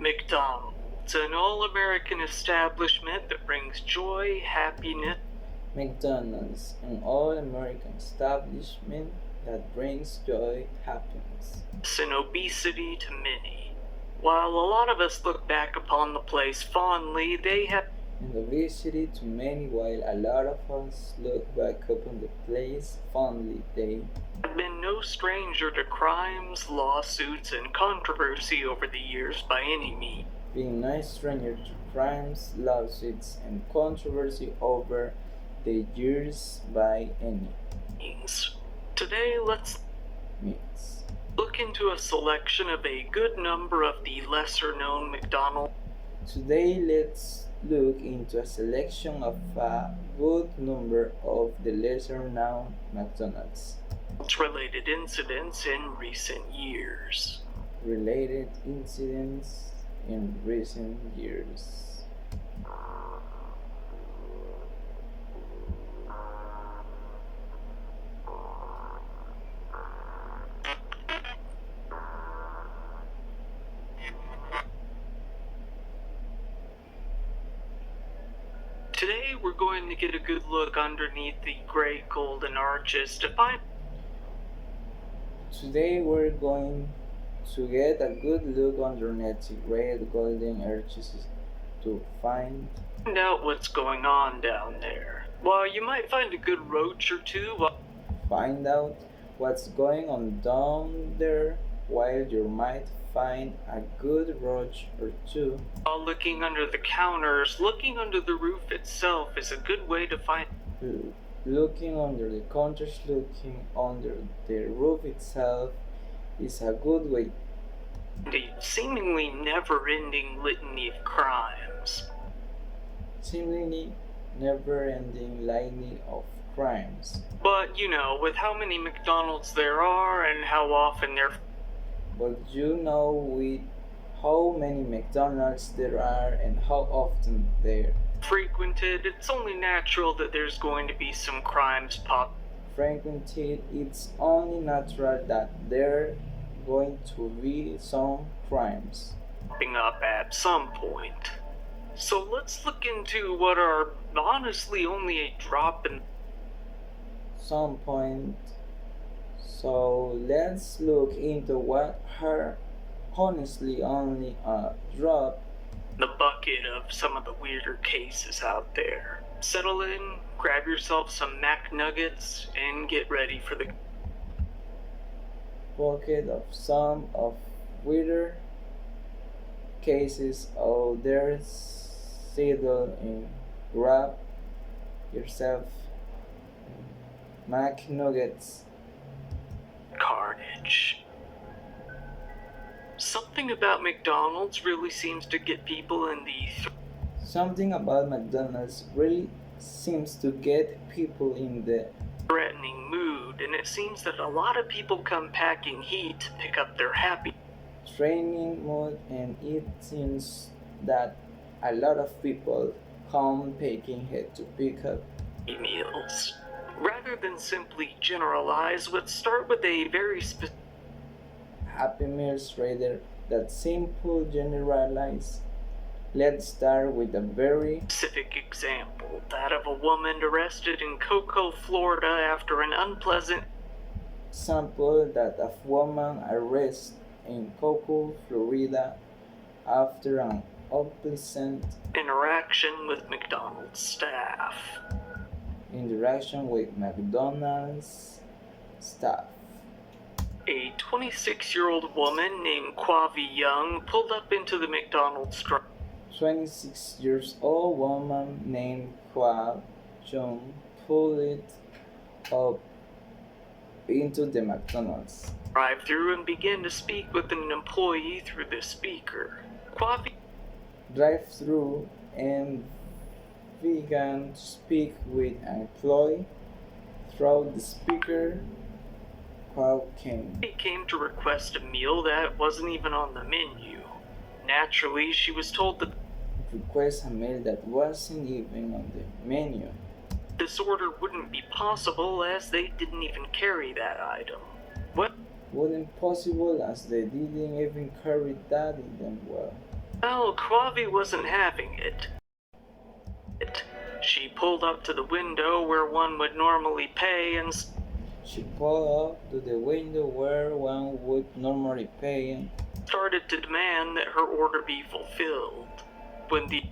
McDonald's, an all-American establishment that brings joy, happiness. McDonald's, an all-American establishment that brings joy, happiness, And obesity to many. While a lot of us look back upon the place fondly, they have and obesity to many. While a lot of us look back upon the place fondly, they been no stranger to crimes, lawsuits, and controversy over the years by any means. being no stranger to crimes, lawsuits, and controversy over the years by any Today, let's means. look into a selection of a good number of the lesser-known McDonald's. Today, let's look into a selection of a good number of the lesser-known McDonald's Related incidents in recent years. related incidents in recent years. Today we're going to get a good look underneath the gray golden arches to find Today we're going to get a good look underneath the red golden arches to find out what's going on down there. While you might find a good roach or two out what's going on down there, while you might find a good roach or two. while looking under the counters, looking under the roof itself is a good way to find Looking under the counters, looking under the roof itself is a good way. a seemingly never-ending litany of crimes. Seemingly never-ending litany of crimes. But you know, with how many McDonald's there are and how often they're But you know with how many McDonald's there are and how often they're frequented, it's only natural that there's going to be some crimes frequented, it's only natural that there going to be some crimes popping up at some point. So let's look into what are honestly only a drop in some point. So let's look into what are honestly only a drop the bucket of some of the weirder cases out there. Settle in, grab yourself some Mac Nuggets, and get ready for the bucket of some of weirder cases. Oh, there's settle and grab yourself Mac Nuggets. carnage. Something about McDonald's really seems to get people in the Something about McDonald's really seems to get people in the threatening mood, and it seems that a lot of people come packing heat to pick up their happy training mood, and it seems that a lot of people come packing head to pick up meals. Rather than simply generalize, let's start with a very specific Happy Meals rather than simple generalize. Let's start with a very example, that of a woman arrested in Cocoa, Florida after an unpleasant example that of woman arrested in Cocoa, Florida after an unpleasant interaction with McDonald's staff. interaction with McDonald's staff. A 26-year-old woman named Kwavi Young pulled up into the McDonald's drive 26 years old woman named Kwab Jung pulled it up into the McDonald's drive-thru and began to speak with an employee through the speaker. Kwavi drive-through and began to speak with an employee through the speaker. Kwab came to request a meal that wasn't even on the menu. Naturally, she was told that request a meal that wasn't even on the menu. This order wouldn't be possible as they didn't even carry that item. What? Wouldn't possible as they didn't even carry that in them well. Well, Quavi wasn't having it. She pulled up to the window where one would normally pay and She pulled up to the window where one would normally pay and started to demand that her order be fulfilled. When the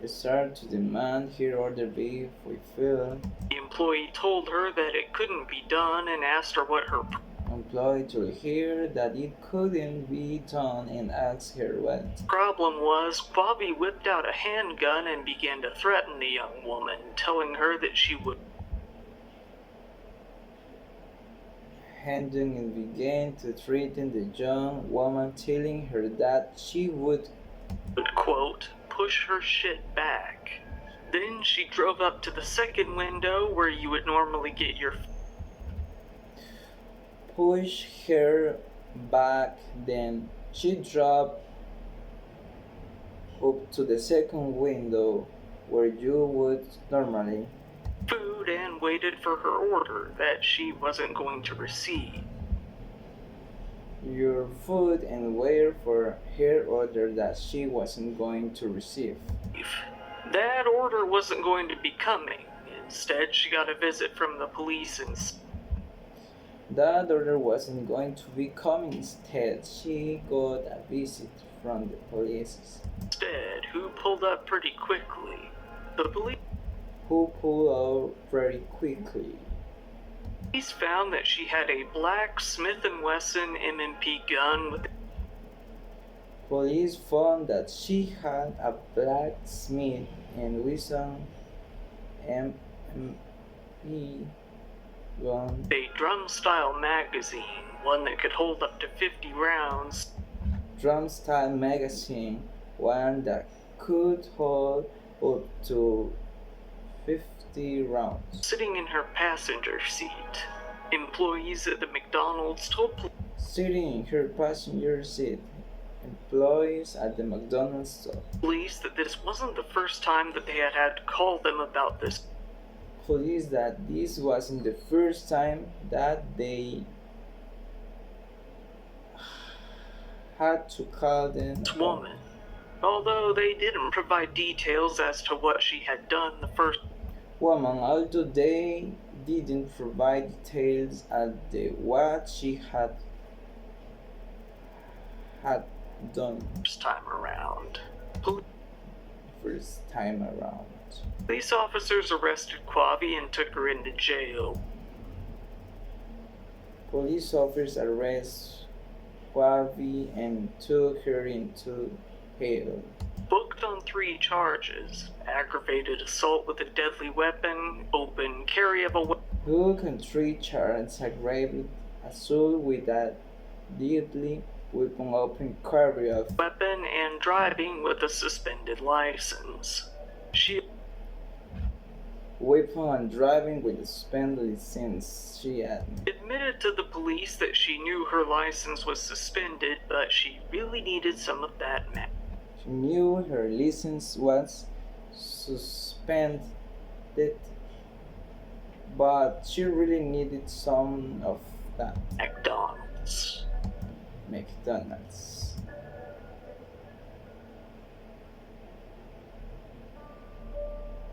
started to demand her order be fulfilled. The employee told her that it couldn't be done and asked her what her Employee told her that it couldn't be done and asked her what problem was. Quavi whipped out a handgun and began to threaten the young woman, telling her that she would handgun and began to threaten the young woman, telling her that she would, quote, push her shit back. Then she drove up to the second window where you would normally get your push her back. Then she dropped up to the second window where you would normally food and waited for her order that she wasn't going to receive. Your food and wait for her order that she wasn't going to receive. That order wasn't going to be coming. Instead, she got a visit from the police and that order wasn't going to be coming. Instead, she got a visit from the police. Instead, who pulled up pretty quickly. The police Who pulled out very quickly. Police found that she had a black Smith & Wesson M&P gun with Police found that she had a black Smith and Wesson M&P gun, a drum-style magazine, one that could hold up to 50 rounds, drum-style magazine, one that could hold up to 50 rounds. sitting in her passenger seat. Employees at the McDonald's told Sitting in her passenger seat, employees at the McDonald's told police that this wasn't the first time that they had to call them about this police that this wasn't the first time that they had to call them woman, although they didn't provide details as to what she had done the first woman, although they didn't provide details as to what she had done time around. first time around. Police officers arrested Quavi and took her into jail. Police officers arrested Quavi and took her into jail. Booked on 3 charges: aggravated assault with a deadly weapon, open carry of a weapon, Book and 3 charges: aggravated assault with a deadly weapon, open carry of and driving with a suspended license. She weapon and driving with a suspended license. She admitted to the police that she knew her license was suspended, but she really needed some of that She knew her license was suspended, but she really needed some of that McDonald's.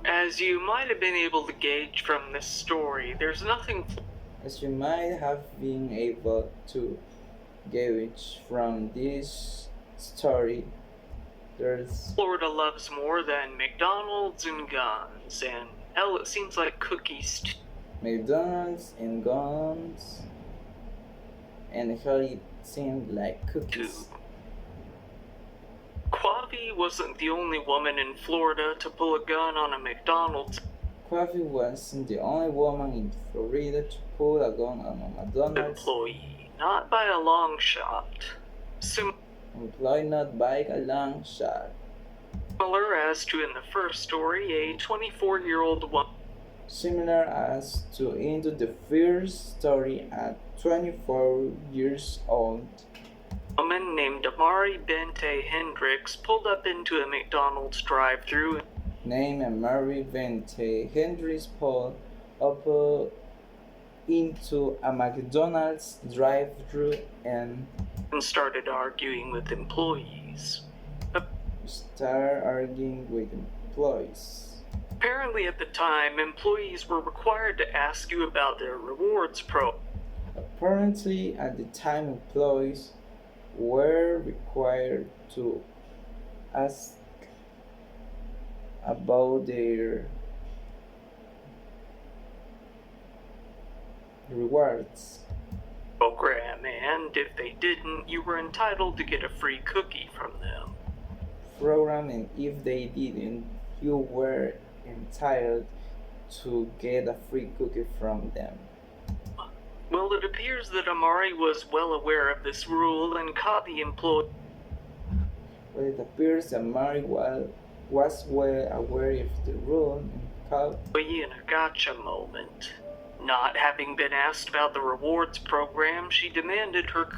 As you might have been able to gauge from this story, there's nothing As you might have been able to gauge from this story, there's Florida loves more than McDonald's and guns, and hell, it seems like cookies too. McDonald's and guns, and how it seemed like cookies. Quavi wasn't the only woman in Florida to pull a gun on a McDonald's Quavi wasn't the only woman in Florida to pull a gun on a McDonald's employee, not by a long shot. employee, not by a long shot. Similar as to in the first story, a 24-year-old woman. Similar as to into the first story, at 24 years old, woman named Amari Bente Hendricks pulled up into a McDonald's drive-thru named Amari Bente Hendricks pulled up into a McDonald's drive-thru and started arguing with employees. start arguing with employees. Apparently, at the time, employees were required to ask you about their rewards program. Apparently, at the time, employees were required to ask about their rewards And if they didn't, you were entitled to get a free cookie from them. program, and if they didn't, you were entitled to get a free cookie from them. Well, it appears that Amari was well aware of this rule and caught the employee. Well, it appears that Mary was well aware of the rule and caught In a gotcha moment. Not having been asked about the rewards program, she demanded her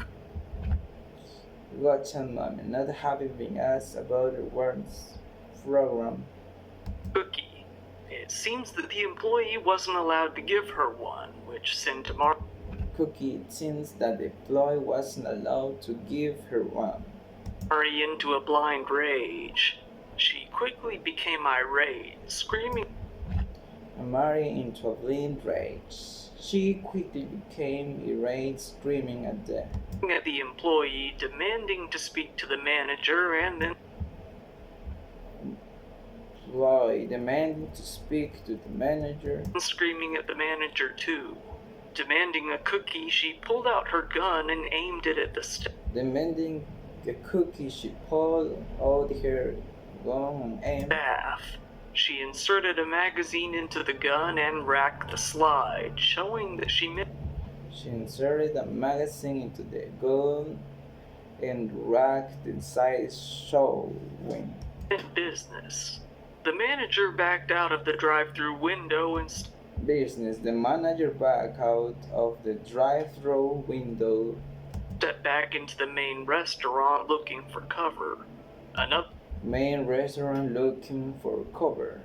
gotcha moment, not having been asked about the rewards program. cookie. It seems that the employee wasn't allowed to give her one, which sent Amari Cookie, it seems that the employee wasn't allowed to give her one. into a blind rage. She quickly became irate, screaming Mary into a blind rage. She quickly became irate, screaming at the employee, demanding to speak to the manager, and then employee demanding to speak to the manager. Screaming at the manager too. Demanding a cookie, she pulled out her gun and aimed it at the Demanding a cookie, she pulled out her gun and aimed staff. She inserted a magazine into the gun and racked the slide, showing that she missed. She inserted a magazine into the gun and racked inside, showing business. The manager backed out of the drive-through window and business. The manager backed out of the drive-through window, stepped back into the main restaurant looking for cover. Another main restaurant looking for cover.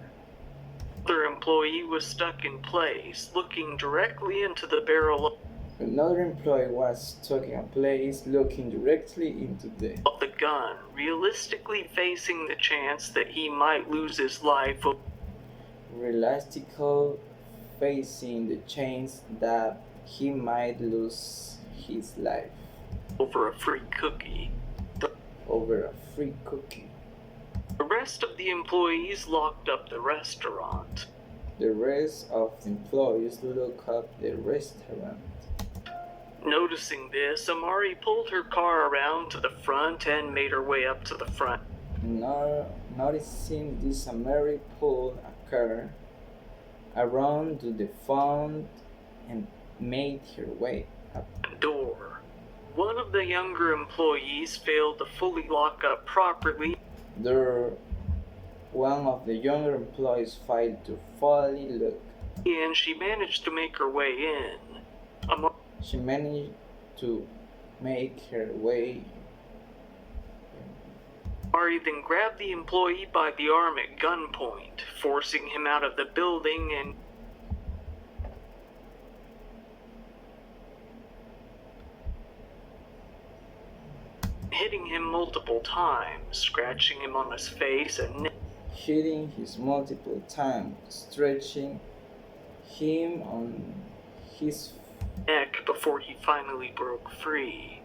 employee was stuck in place, looking directly into the barrel of Another employee was stuck in place, looking directly into the gun, realistically facing the chance that he might lose his life. Realistical, facing the chance that he might lose his life Over a free cookie. over a free cookie. The rest of the employees locked up the restaurant. The rest of the employees look up the restaurant. Noticing this, Amari pulled her car around to the front and made her way up to the front. Noticing this, Mary pulled a car around to the front and made her way up the door. One of the younger employees failed to fully lock up properly. One of the younger employees failed to fully lock, and she managed to make her way in. She managed to make her way. Amari then grabbed the employee by the arm at gunpoint, forcing him out of the building and hitting him multiple times, scratching him on his face and neck. Hitting him multiple times, stretching him on his neck before he finally broke free.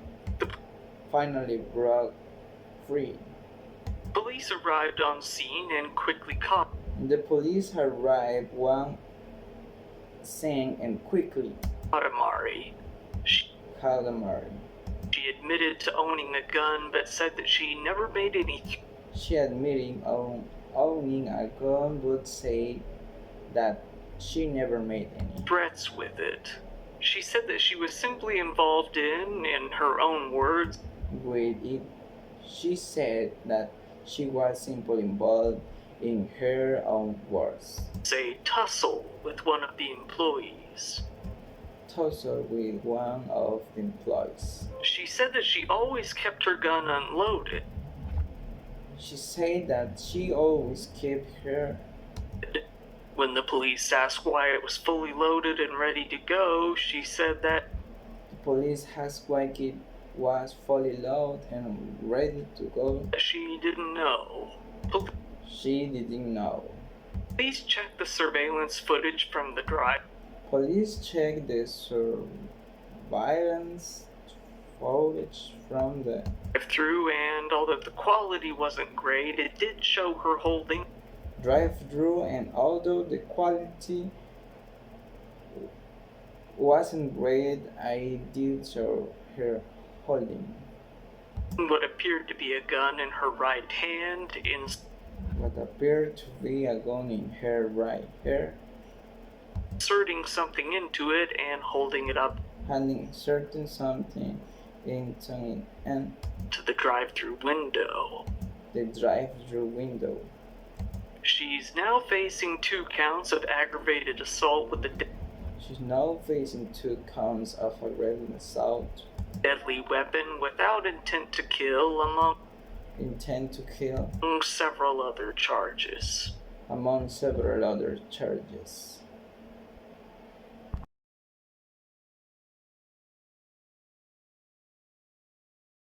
Police arrived on scene and quickly caught. The police arrived on scene and quickly caught Amari. She admitted to owning a gun, but said that she never made any. She admitted owning a gun, but said that she never made any threats with it. She said that she was simply involved in her own words, with it. She said that she was simply involved in her own words. A tussle with one of the employees. She said that she always kept her gun unloaded. She said that she always kept her. When the police asked why it was fully loaded and ready to go, she said that the police asked why it was fully loaded and ready to go. She didn't know. She didn't know. Please check the surveillance footage from the drive. Police checked the surveillance footage from the Through, and although the quality wasn't great, it did show her holding drive-through, and although the quality wasn't great, I did show her holding what appeared to be a gun in her right hand, what appeared to be a gun in her right hand, inserting something into it and holding it up inserting something into it and to the drive-through window. the drive-through window. She's now facing 2 counts of aggravated assault with a She's now facing 2 counts of aggravated assault, deadly weapon without intent to kill, among intent to kill, several other charges. among several other charges.